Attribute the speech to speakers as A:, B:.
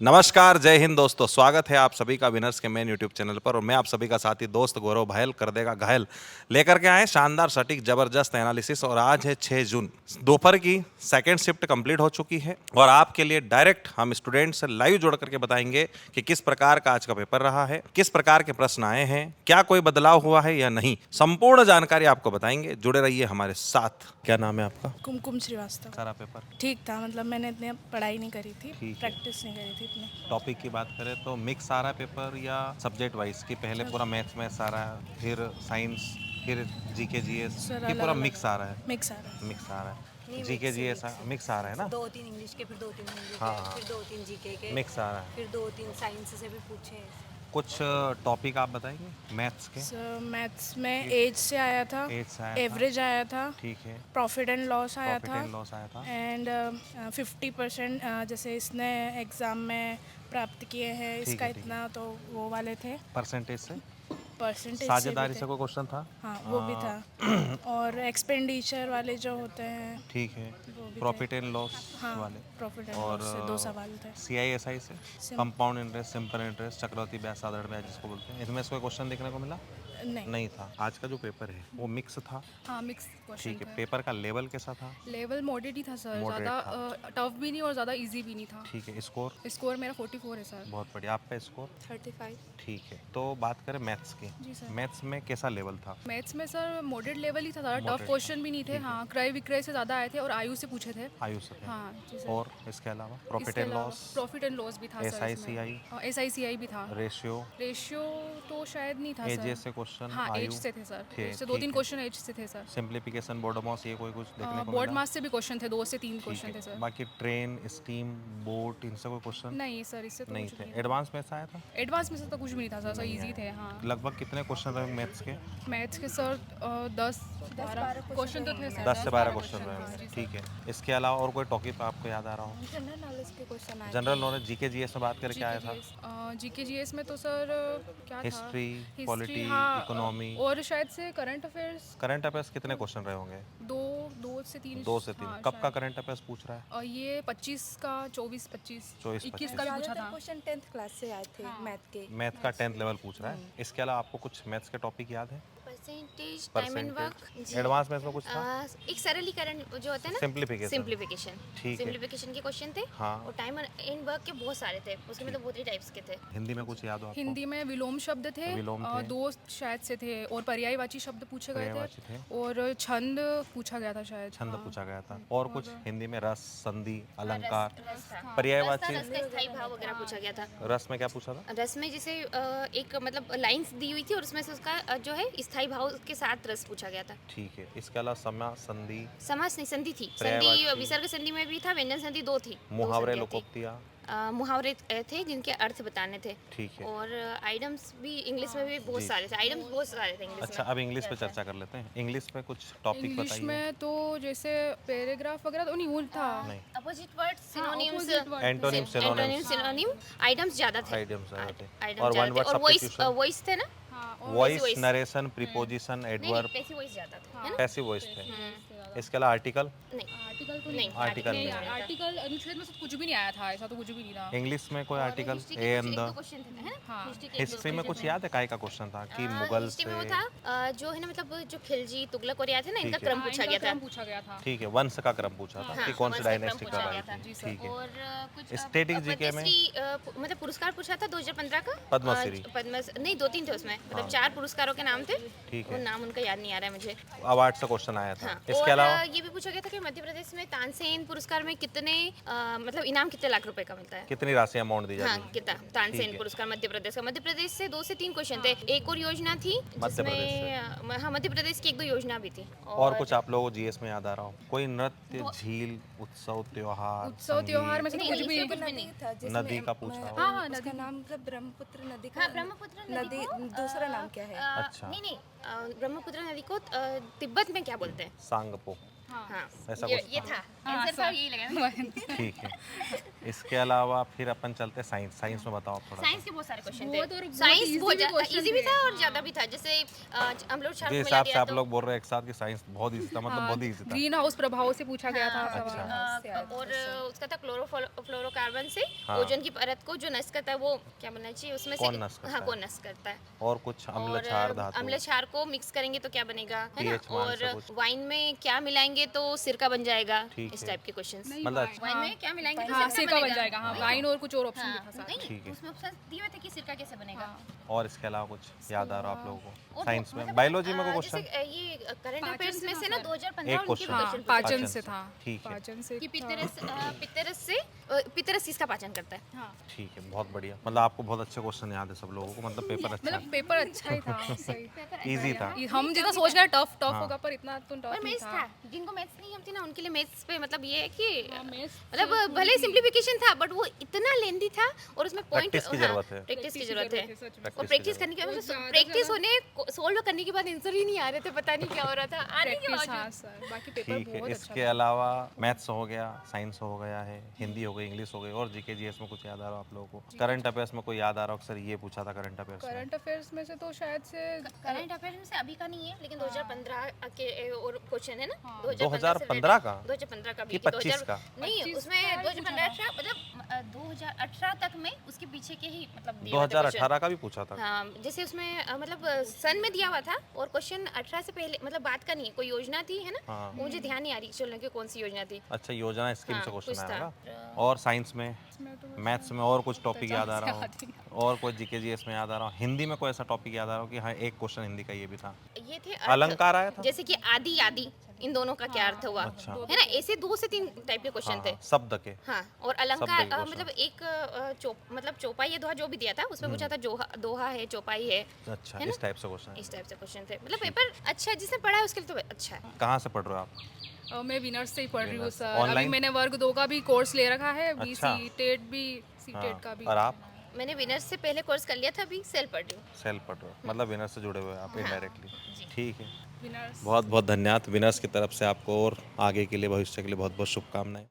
A: नमस्कार, जय हिंद दोस्तों। स्वागत है आप सभी का विनर्स के मेन यूट्यूब चैनल पर। और मैं आप सभी का साथी दोस्त गौरव भायल कर देगा घायल लेकर के आए शानदार सटीक जबरदस्त एनालिसिस। और आज है 6 जून, दोपहर की सेकंड शिफ्ट कंप्लीट हो चुकी है और आपके लिए डायरेक्ट हम स्टूडेंट से लाइव जोड़ करके बताएंगे कि किस प्रकार का आज का पेपर रहा है, किस प्रकार के प्रश्न आए हैं, क्या कोई बदलाव हुआ है या नहीं। संपूर्ण जानकारी आपको बताएंगे, जुड़े रहिए हमारे साथ। क्या नाम है आपका?
B: कुमकुम श्रीवास्तव।
A: सारा पेपर
B: ठीक था, मतलब मैंने इतने पढ़ाई नहीं करी थी,
A: ठीक है।
B: प्रैक्टिस नहीं करी थी इतनी।
A: टॉपिक की बात करें तो मिक्स आ रहा है पेपर या सब्जेक्ट वाइज की? पहले पूरा मैथ्स आ रहा है, फिर साइंस, फिर जीके जीएस
B: सर
A: की पूरा
B: अलग-अलग
A: मिक्स आ रहा है?
B: मिक्स आ रहा है।
A: मिक्स आ रहा है,
C: नहीं,
A: जीके
C: मिक्स है,
A: जीएस
C: मिक्स है।
A: मिक्स आ रहा है ना?
C: 2-3 इंग्लिश के, फिर 2-3 हिंदी
A: हाँ,
C: के,
A: हाँ।
C: फिर 2-3 जीके के,
A: मिक्स आ रहा है।
C: फिर 2-3 साइंस से भी पूछे हैं।
A: कुछ टॉपिक आप बताएंगे मैथ्स के?
B: सर मैथ्स में एज से आया था,
A: एज से आया था।
B: एवरेज आया था,
A: ठीक है।
B: प्रॉफिट एंड लॉस आया
A: प्रॉफिट
B: था
A: एंड लॉस आया था।
B: एंड 50% जैसे इसने एग्ज़ाम में प्राप्त किए हैं,
A: ठीक
B: इसका
A: है, ठीक है।
B: इतना, तो वो वाले थे।
A: परसेंटेज से,
B: परसेंटेज से भी
A: साझेदारी
B: थे।
A: से कोई क्वेश्चन था?
B: हाँ, वो भी था। और एक्सपेंडिचर वाले जो होते हैं,
A: ठीक है।
B: वो भी थे।
A: प्रॉफिट एंड लॉस
B: हाँ,
A: वाले
B: प्रॉफिट एंड
A: और
B: लॉस से 2 सवाल थे।
A: CISI से कंपाउंड इंटरेस्ट, सिंपल इंटरेस्ट, चक्रवृद्धि ब्याज, साधारण ब्याज जिसको बोलते हैं, इसमें से कोई क्वेश्चन देखने को मिला?
B: नहीं।
A: नहीं था। आज का जो पेपर है वो मिक्स था।
B: हाँ, मिक्स क्वेश्चन
A: ठीक है।
B: था।
A: पेपर का लेवल कैसा था?
B: लेवल मॉडरेट ही था सर,
A: Moderate
B: ज़्यादा टफ भी नहीं और ज़्यादा इजी भी नहीं था।
A: ठीक है। स्कोर?
B: स्कोर मेरा 44 है सर।
A: बहुत बढ़िया। आपका स्कोर?
C: 35।
A: ठीक है। तो बात करें मैथ्स की।
B: जी सर।
A: मैथ्स में कैसा लेवल था?
B: मैथ्स में सर मॉडरेट लेवल ही था, ज़्यादा
A: Moderate
B: टफ
A: था।
B: क्वेश्चन भी नहीं थे।
A: ठीक है।
B: हाँ, क्रय विक्रय से ज़्यादा आए थे और आयु से पूछे थे।
A: आयु से थे।
B: हाँ जी सर।
A: और इसके अलावा प्रॉफिट
B: इसके
A: एंड
B: अलावा
A: लॉस,
B: प्रॉफिट एंड लॉस भी था सर
A: SICI,
B: इसमें। SICI भी था।
A: रेशियो,
B: रेशियो तो शायद नहीं था सर।
A: एजेस से क्वेश्चन,
B: हाँ,
A: आयु
B: एज से थे सर।
A: थे,
B: एज से
A: ठीक
B: 2-3
A: है।
B: क्वेश्चन एज से थे सर।
A: सिंप्लीफिकेशन, बोर्डोमॉस, ये कोई कुछ देखने को
B: बोर्ड
A: मिला?
B: मास से भी क्वेश्चन थे, 2 से 3
A: ठीक
B: क्वेश्चन थे
A: है।
B: सर।
A: बाकी ट्रेन, स्टीम, बोट, इनसे कोई क्वेश्चन
B: नहीं सर, इससे तो
A: नहीं
B: कुछ
A: थे?
B: नहीं।
A: एडवांस में से आया था?
B: एडवांस में से तो कुछ भी नहीं था सर, सब
A: नहीं
B: इजी
A: आया।
B: थे। हाँ,
A: लगभग कितने क्वेश्चन रहे मैथ्स के?
B: मैथ्स के सर 10-12 क्वेश्चन तो थे सर।
A: 10 से 12 क्वेश्चन
B: हाँ
A: रहे।
B: जी सर।
A: ठीक है। इसके अलावा और कोई टॉपिक आपको याद आ रहा हो?
C: जनरल नॉलेज के क्वेश्चन आए
A: जनरल नॉलेज, जीके जीएस में बात करके क्या आया था?
B: जीके जीएस में तो सर क्या था?
A: हिस्ट्री, पॉलिटी,
B: हाँ,
A: इकोनॉमी
B: और शायद से करंट अफेयर्स
A: करंट अफेयर्स कितने क्वेश्चन रहे होंगे?
B: 2 से 3।
A: 2 से 3।
B: हाँ,
A: कब का
B: शायद।
A: करंट अफेयर्स पूछ रहा है?
B: और ये 25 का, 24-25,
A: 24-25
B: 21 का भी पूछा था।
C: क्वेश्चन 10th क्लास से आए थे मैथ के।
A: मैथ का 10th लेवल पूछ रहा है। इसके अलावा आपको कुछ मैथ्स के टॉपिक याद है?
D: Percentage, time and work,
A: advance में इसमें कुछ था?
D: एक सरलीकरण जो होता है ना,
A: सिंप्लीफिकेशन।
D: सिंप्लीफिकेशन।
A: ठीक है।
D: सिंप्लीफिकेशन के क्वेश्चन थे।
A: हाँ।
D: और टाइम एंड वर्क के बहुत सारे थे, उसमें तो बहुत ही टाइप्स के थे।
A: हिंदी में कुछ याद हो आपको?
B: हिंदी में विलोम शब्द थे,
A: विलोम थे।
B: 2 शायद से थे, और पर्यायवाची शब्द पूछे गए
A: पर्यायवाची थे।
B: और छंद पूछा गया था शायद।
A: छंद
B: हाँ।
A: पूछा गया था। और कुछ हिंदी में रस, संधि, अलंकार,
D: रस था।
A: पर्यायवाची।
D: रस का स्थायी भाव वगैरह पूछा गया था।
A: रस में क्या पूछा था?
D: रस में जैसे एक मतलब लाइंस दी हुई थी और उसमें से उसका जो है स्थायी भाव के साथ रस पूछा गया था।
A: ठीक है। इसके अलावा समय, संधि,
D: समास नहीं, संधि थी।
A: पर्यायवाची।
D: संधि विसर्ग संधि में भी था, व्यंजन संधि 2 थी। दो
A: मुहावरे,
D: संधियाँ थी।
A: लोकोक्तियाँ।
D: मुहावरे थे जिनके अर्थ बताने थे।
A: ठीक है।
D: और आइटम्स भी इंग्लिश में भी बहुत
A: जी।
D: सारे थे, आइटम्स बहुत सारे थे इंग्लिश
A: अच्छा,
D: में।
A: अब इंग्लिश पे चर्चा कर लेते हैं। इंग्लिश में कुछ टॉपिक
B: इंग्लिश
A: बताइए।
B: में तो जैसे पैराग्राफ वगैरह तो नहीं, वो था।
A: नहीं,
D: opposite words, synonyms,
B: opposite word।
A: Antonym, synonyms,
D: synonym, items ज्यादा थे।
A: आइडियम्स आए थे।
D: आइटम्स
A: और वन
D: ज्यादा थे।
A: वर्ड
D: और वॉइस
A: सब्स्टिट्यूशन,
D: वॉइस थे ना।
B: हाँ, और
A: वॉइस,
D: voice।
A: नरेशन, प्रीपोजिशन,
D: नहीं,
A: एडवर्ब,
D: पैसिव वॉइस ज्यादा थे, है ना?
A: पैसिव वॉइस थे।
D: हम्म,
A: इसके अलावा आर्टिकल।
D: नहीं,
B: आर्टिकल तो
D: नहीं,
A: आर्टिकल
B: नहीं,
A: नहीं।
B: आर्टिकल अनुच्छेद में सब कुछ भी नहीं आया था, ऐसा तो कुछ भी नहीं था।
A: इंग्लिश में कोई आर्टिकल?
D: हिस्ट्री
A: ए
D: के
A: एंड
D: कुछ
A: द।
D: 1-2 क्वेश्चन थे, है ना?
B: हाँ।
D: हिस्ट्री के 1-2
A: हिस्ट्री में
D: question
A: कुछ
D: थे।
A: याद है काय का क्वेश्चन था कि मुगल
D: हिस्ट्री
A: से?
D: में वो था जो है ना, मतलब जो खिलजी, तुगलक और याद है ना, इनका
A: ठीक है।
D: क्रम
B: हाँ,
D: पूछा
B: इनका
D: गया था।
B: क्रम पूछा गया था।
A: ठीक है, वंश का क्रम पूछा था
D: हाँ,
A: कि कौन सी
D: वंश का क्रम
A: डायनेस्टी
D: पूछा
A: कब
D: गया
A: आई
D: था।
A: थी।
B: जी सर।
A: ठीक है।
D: और कुछ
A: स्टैटिक जीके में?
D: पद्मश्री मतलब पुरस्कार पूछा था 2015 का।
A: पद्मश्री।
D: पद्म नहीं, 2-3 थे उसमें, मतलब 4 पुरस्कारों के नाम थे।
A: ठीक
D: वो
A: है।
D: नाम उनका याद नहीं आ रहा है मुझे।
A: अवार्ड से क्वेश्चन आया था।
D: हाँ।
A: इसके
D: और
A: अलावा
D: ये भी पूछा गया था कि मध्य प्रदेश में तानसेन पुरस्कार में कितने मतलब इनाम कितने लाख रुपए का मिलता है।
A: कितनी राशि अमाउंट दी
D: हाँ,
A: जाती है?
D: कितना
A: ठीक
D: तानसेन
A: है।
D: पुरस्कार मध्य प्रदेश का। मध्य प्रदेश से 2 से 3 क्वेश्चन थे। एक और योजना थी
A: मध्य प्रदेश
D: जिसमें हाँ, मध्य प्रदेश की 1-2 योजना भी थी।
A: और कुछ आप लोगों को जीएस में याद आ रहा हो? कोई नृत्य, झील, उत्सव, त्योहार,
B: उत्सव त्योहार में से तो
D: नहीं,
B: कुछ भी
D: इससे
B: नहीं।
D: कुछ भी नहीं।
C: था
A: नदी का पूछा हो?
B: हाँ, हाँ,
C: उसका नाम मतलब ब्रह्मपुत्र नदी का।
D: हाँ, ब्रह्मपुत्र नदी को,
C: दूसरा नाम क्या है?
A: अच्छा।
D: नहीं नहीं, ब्रह्मपुत्र नदी को तिब्बत में क्या बोलते हैं?
A: सांगपो।
D: हाँ
A: ऐसा
D: ये
A: कुछ
D: था आंसर था यही लगा।
A: ठीक है। इसके अलावा फिर अपन चलते साइंस। साइंस में बताओ आप थोड़ा।
D: साइंस के बहुत सारे क्वेश्चन
E: बहुत और
D: थे।
E: बहुत
D: साइंस
E: easy
D: बहुत
E: भी question
D: इजी भी
E: थे।
D: था और ज्यादा भी था। जैसे हम लोग चार
A: जिस
D: को मिला
A: हिसाब से
D: दिया
A: आप
D: तो
A: लोग बोल रहे हैं एक साथ की साइंस बहुत ईजी था, मतलब बहुत ईजी था।
E: ग्रीन हाउस प्रभाव से पूछा गया था
A: अच्छा।
E: सवाल।
D: और उसका था क्लोरोफ्लोरोकार्बन से
A: हाँ।
D: ओजोन की परत को जो नष्ट करता है वो क्या बनना चाहिए उसमें से।
A: कौन नष्ट करता
D: हाँ
A: है?
D: कौन नष्ट करता है।
A: और कुछ अम्ल
D: और
A: क्षार धातु।
D: अम्ल क्षार को मिक्स करेंगे तो क्या बनेगा, है ना।
A: pH मान से
D: और
A: कुछ।
D: वाइन में क्या मिलाएंगे तो सिरका बन जाएगा।
A: ठीक
D: इस
A: है।
D: टाइप के क्वेश्चंस।
A: मतलब अच्छा।
D: वाइन में क्या मिलाएंगे तो
E: हाँ
D: सिरका
E: सिरका बन
D: बनेगा।
E: जाएगा। हाँ वाइन और कुछ और ऑप्शन
D: हाँ,
E: भी था साथ में।
A: ठीक है।
D: नहीं उसमें ऑप्शन दिए हुए थे कि सिरका कैसे बनेगा।
A: और इसके अलावा कुछ याद आ रहा हो आप लोगों को
D: और
A: साइंस में?
D: मतलब,
A: बायोलॉजी में कोई
D: जैसे
A: क्वेश्चन?
D: ये करंट
E: पाचन
D: अफेयर्स
E: से
D: में
E: था
D: से ना
E: सर।
D: 2015
A: एक
D: उनके
A: क्वेश्चन।
D: भी
E: हाँ
D: क्वेश्चन
E: पाचन
A: से
E: से था।
A: ठीक है।
E: पाचन से
D: कि
E: था।
D: पितरस किसका पाचन करता है।
E: हाँ
A: ठीक है, बहुत बढ़िया। मतलब आपको बहुत अच्छे क्वेश्चन याद है सब लोगों को, मतलब पेपर अच्छा
E: मतलब पेपर अच्छा ही था सही।
A: इजी था।
E: हम जितना सोच रहे टफ
A: हाँ।
E: होगा पर इतना तो
D: और
E: टफ नहीं
D: मैथ्स
E: था।
D: था जिनको मैथ्स नहीं आती ना उनके लिए मैथ्स पे मतलब ये है कि
E: maths
D: मतलब भले सिंप्लीफिकेशन था बट वो इतना लेंदी था और उसमें पॉइंट
A: Practice की जरूरत है।
D: प्रैक्टिस की जरूरत है।
E: सच में।
D: और
A: की
D: प्रैक्टिस
A: जरूरत
D: करने के बाद
E: ज़्यादा
D: प्रैक्टिस होने सोल्व करने के बाद आंसर ही नहीं आ रहे थे, पता नहीं क्या हो रहा था आने के
E: प्रैक्टिस हाँ
D: बावजूद।
E: सर बाकी पेपर
A: ठीक है।
E: बहुत
A: इसके
E: अच्छा था।
A: अलावा मैथ्स हो गया, साइंस हो गया है, हिंदी हो गई, इंग्लिश हो गई, और जीके जीएस में कुछ याद आ रहा हो आप लोगों को? करंट अफेयर्स में कोई याद आ रहा हो? सर ये पूछा था करंट अफेयर्स में।
E: करंट अफेयर्स में से तो शायद से
D: करंट अफेयर्स में से अभी का नहीं है लेकिन 2015 के और क्वेश्चन है ना।
A: 2015 का?
D: 2015 का भी
A: कि 25 का?
D: नहीं
E: 25
D: उसमें
E: का
D: 2015 मतलब 2018 तक में उसके पीछे के ही मतलब दिए हुए थे
A: 2018 का भी पूछा था?
D: हाँ जैसे उसमें मतलब सन में दिया हुआ था और क्वेश्चन 18 से पहले मतलब बात का नहीं है, कोई योजना थी है ना।
A: हाँ।
D: वो मुझे ध्यान नहीं आ रही चलने की कौन सी योजना थी।
A: अच्छा, योजना स्कीम
D: हाँ,
A: से
D: कुछ
A: क्वेश्चन
D: था।
A: आएगा। और साइंस में, मैथ्स में और कुछ टॉपिक याद आ रहा हो? और कोई जीके जीएस में याद आ रहा हो? हिंदी में कोई ऐसा टॉपिक याद आ रहा हो कि हाँ एक क्वेश्चन हिंदी का ये भी था?
D: ये थे
A: अलंकार आया था?
D: जैसे कि आदि आदि इन दोनों का क्या अर्थ हुआ
A: अच्छा।
D: है ना। ऐसे 2 से 3 टाइप के क्वेश्चन थे।
A: हाँ, शब्द के।
D: हाँ और अलंकार
A: शब्द के क्वेश्चन।
D: मतलब एक मतलब चौपाई है दोहा जो भी दिया था उसमें पूछा था दोहा है चौपाई है
A: अच्छा,
D: है ना?
A: इस टाइप से क्वेश्चन।
D: इस टाइप से क्वेश्चन थे। मतलब पेपर अच्छा है जिसने पढ़ा है उसके लिए तो अच्छा है।
A: कहाँ से पढ़ रहे हो आप?
E: मैं विनर्स से ही पढ़ रही हूँ
A: Winners।
E: सर। अभी
A: Online?
E: मैंने वर्ग 2 का भी कोर्स ले रखा है।
A: अच्छा।
E: बीसी टेट भी सी
A: हाँ,
E: टेट का भी।
A: और आप?
D: मैंने विनर्स से पहले कोर्स कर लिया था, अभी सेल्फ पढ़ रही हूँ।
A: सेल्फ पढ़ रहे हो, मतलब विनर से जुड़े हुए हैं आप इनडायरेक्टली। ठीक है,
E: विनर्स
A: बहुत बहुत धन्यवाद। विनर्स की तरफ से आपको और आगे के लिए, भविष्य के लिए बहुत बहुत शुभकामनाएं।